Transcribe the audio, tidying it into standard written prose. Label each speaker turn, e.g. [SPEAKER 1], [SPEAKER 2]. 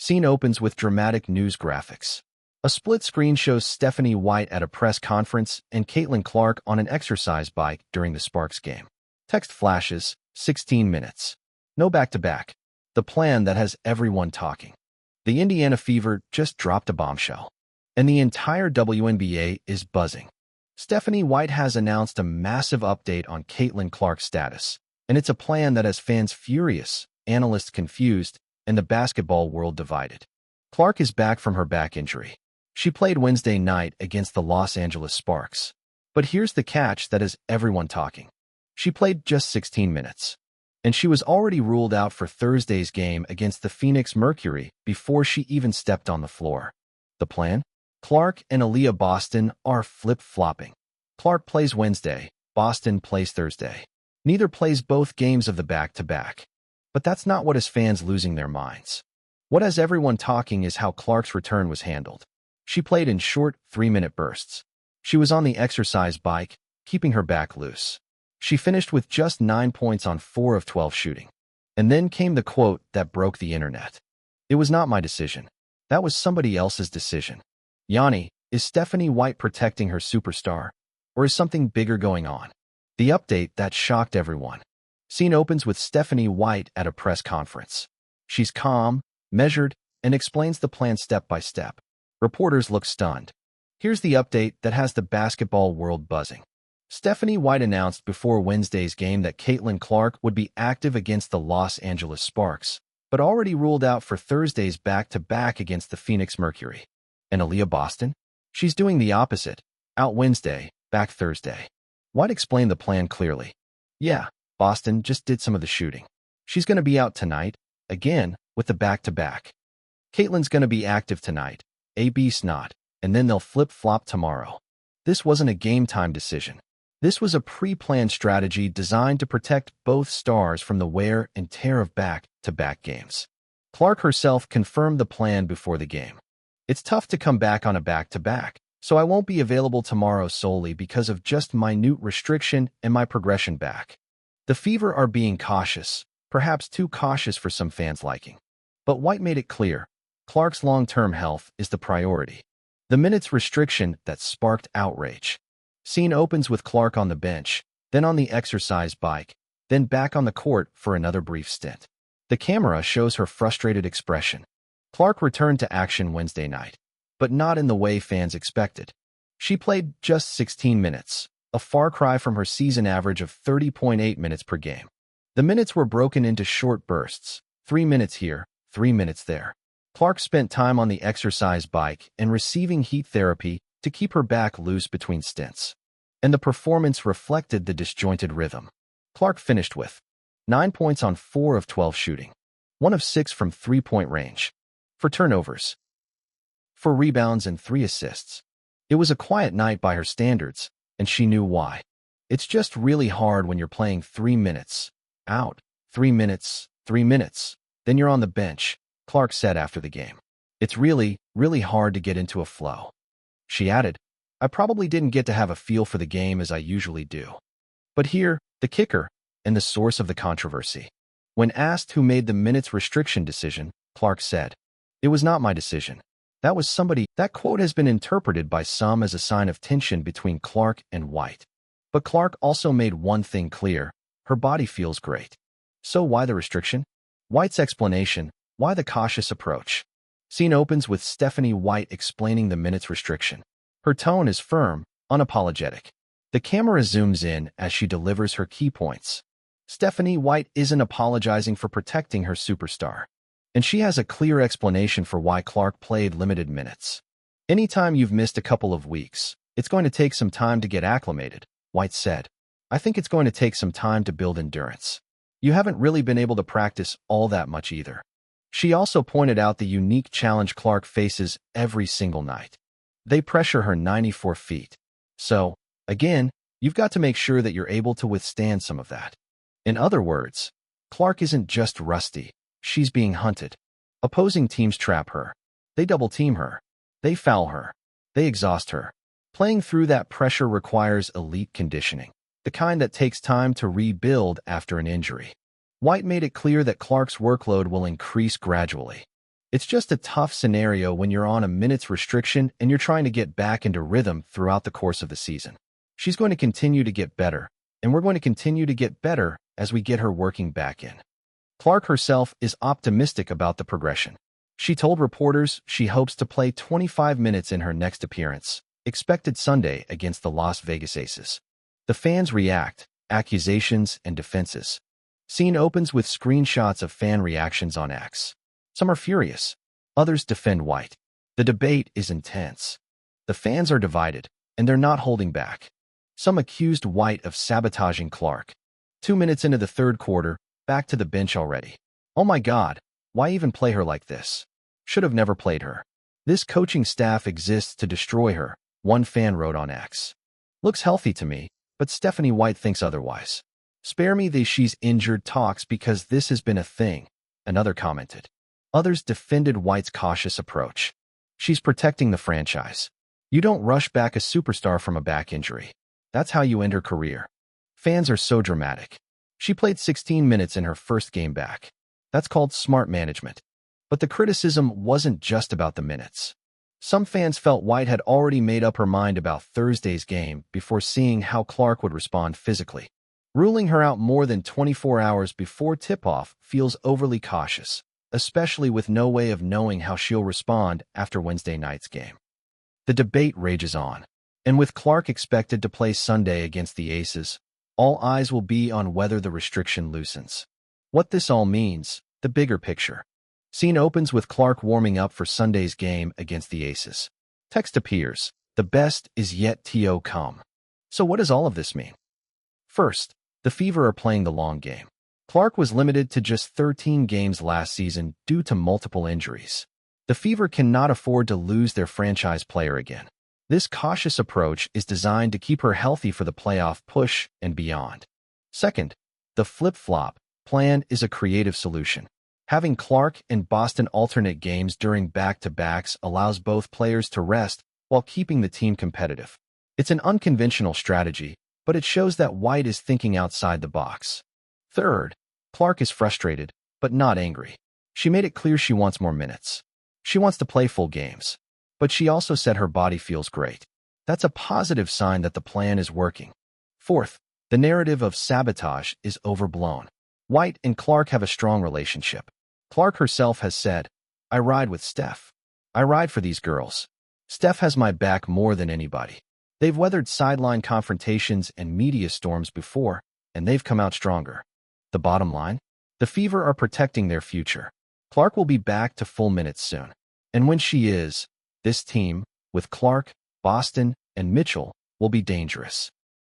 [SPEAKER 1] Scene opens with dramatic news graphics. A split screen shows Stephanie White at a press conference and Caitlin Clark on an exercise bike during the Sparks game. Text flashes, 16 minutes. No back-to-back. The plan that has everyone talking. The Indiana Fever just dropped a bombshell. And the entire WNBA is buzzing. Stephanie White has announced a massive update on Caitlin Clark's status. And it's a plan that has fans furious, analysts confused, and the basketball world divided. Clark is back from her back injury. She played Wednesday night against the Los Angeles Sparks. But here's the catch that has everyone talking. She played just 16 minutes. And she was already ruled out for Thursday's game against the Phoenix Mercury before she even stepped on the floor. The plan? Clark and Aaliyah Boston are flip-flopping. Clark plays Wednesday, Boston plays Thursday. Neither plays both games of the back-to-back. But that's not what has fans losing their minds. What has everyone talking is how Clark's return was handled. She played in short, 3-minute bursts. She was on the exercise bike, keeping her back loose. She finished with just 9 points on 4 of 12 shooting. And then came the quote that broke the internet. "It was not my decision. That was somebody else's decision." Yanni, is Stephanie White protecting her superstar? Or is something bigger going on? The update that shocked everyone. Scene opens with Stephanie White at a press conference. She's calm, measured, and explains the plan step by step. Reporters look stunned. Here's the update that has the basketball world buzzing. Stephanie White announced before Wednesday's game that Caitlin Clark would be active against the Los Angeles Sparks, but already ruled out for Thursday's back-to-back against the Phoenix Mercury. And Aaliyah Boston? She's doing the opposite. Out Wednesday, back Thursday. White explained the plan clearly. Yeah, Boston just did some of the shooting. She's going to be out tonight, again, with the back-to-back. Caitlin's going to be active tonight, AB's not, and then they'll flip-flop tomorrow. This wasn't a game-time decision. This was a pre-planned strategy designed to protect both stars from the wear and tear of back-to-back games. Clark herself confirmed the plan before the game. It's tough to come back on a back-to-back, so I won't be available tomorrow solely because of just minute restriction and my progression back. The Fever are being cautious, perhaps too cautious for some fans' liking. But White made it clear, Clark's long-term health is the priority. The minutes restriction that sparked outrage. Scene opens with Clark on the bench, then on the exercise bike, then back on the court for another brief stint. The camera shows her frustrated expression. Clark returned to action Wednesday night, but not in the way fans expected. She played just 16 minutes, a far cry from her season average of 30.8 minutes per game. The minutes were broken into short bursts, 3 minutes here, 3 minutes there. Clark spent time on the exercise bike and receiving heat therapy to keep her back loose between stints. And the performance reflected the disjointed rhythm. Clark finished with 9 points on 4 of 12 shooting, 1 of 6 from three-point range, for turnovers, 4 rebounds and 3 assists. It was a quiet night by her standards, and she knew why. It's just really hard when you're playing 3 minutes, out, 3 minutes, 3 minutes, then you're on the bench, Clark said after the game. It's really, really hard to get into a flow. She added, I probably didn't get to have a feel for the game as I usually do. But here, the kicker, and the source of the controversy. When asked who made the minutes restriction decision, Clark said, It was not my decision. That was somebody. That quote has been interpreted by some as a sign of tension between Clark and White. But Clark also made one thing clear, her body feels great. So why the restriction? White's explanation, why the cautious approach? Scene opens with Stephanie White explaining the minutes restriction. Her tone is firm, unapologetic. The camera zooms in as she delivers her key points. Stephanie White isn't apologizing for protecting her superstar. And she has a clear explanation for why Clark played limited minutes. Anytime you've missed a couple of weeks, it's going to take some time to get acclimated, White said. I think it's going to take some time to build endurance. You haven't really been able to practice all that much either. She also pointed out the unique challenge Clark faces every single night. They pressure her 94 feet. So, again, you've got to make sure that you're able to withstand some of that. In other words, Clark isn't just rusty, she's being hunted. Opposing teams trap her. They double-team her. They foul her. They exhaust her. Playing through that pressure requires elite conditioning, the kind that takes time to rebuild after an injury. White made it clear that Clark's workload will increase gradually. It's just a tough scenario when you're on a minutes restriction and you're trying to get back into rhythm throughout the course of the season. She's going to continue to get better, and we're going to continue to get better as we get her working back in. Clark herself is optimistic about the progression. She told reporters she hopes to play 25 minutes in her next appearance, expected Sunday against the Las Vegas Aces. The fans react, accusations and defenses. Scene opens with screenshots of fan reactions on X. Some are furious. Others defend White. The debate is intense. The fans are divided, and they're not holding back. Some accused White of sabotaging Clark. 2 minutes into the third quarter, back to the bench already. Oh my God, why even play her like this? Should have never played her. This coaching staff exists to destroy her, one fan wrote on X. Looks healthy to me, but Stephanie White thinks otherwise. Spare me the she's injured talks because this has been a thing, another commented. Others defended White's cautious approach. She's protecting the franchise. You don't rush back a superstar from a back injury. That's how you end her career. Fans are so dramatic. She played 16 minutes in her first game back. That's called smart management. But the criticism wasn't just about the minutes. Some fans felt White had already made up her mind about Thursday's game before seeing how Clark would respond physically. Ruling her out more than 24 hours before tip-off feels overly cautious, especially with no way of knowing how she'll respond after Wednesday night's game. The debate rages on, and with Clark expected to play Sunday against the Aces, all eyes will be on whether the restriction loosens. What this all means, the bigger picture. Scene opens with Clark warming up for Sunday's game against the Aces. Text appears, "The best is yet to come." So what does all of this mean? First, the Fever are playing the long game. Clark was limited to just 13 games last season due to multiple injuries. The Fever cannot afford to lose their franchise player again. This cautious approach is designed to keep her healthy for the playoff push and beyond. Second, the flip-flop plan is a creative solution. Having Clark and Boston alternate games during back-to-backs allows both players to rest while keeping the team competitive. It's an unconventional strategy, but it shows that White is thinking outside the box. Third, Clark is frustrated, but not angry. She made it clear she wants more minutes. She wants to play full games. But she also said her body feels great. That's a positive sign that the plan is working. Fourth, the narrative of sabotage is overblown. White and Clark have a strong relationship. Clark herself has said, "I ride with Steph. I ride for these girls. Steph has my back more than anybody." They've weathered sideline confrontations and media storms before, and they've come out stronger. The bottom line? The Fever are protecting their future. Clark will be back to full minutes soon. And when she is, this team, with Clark, Boston, and Mitchell, will be dangerous.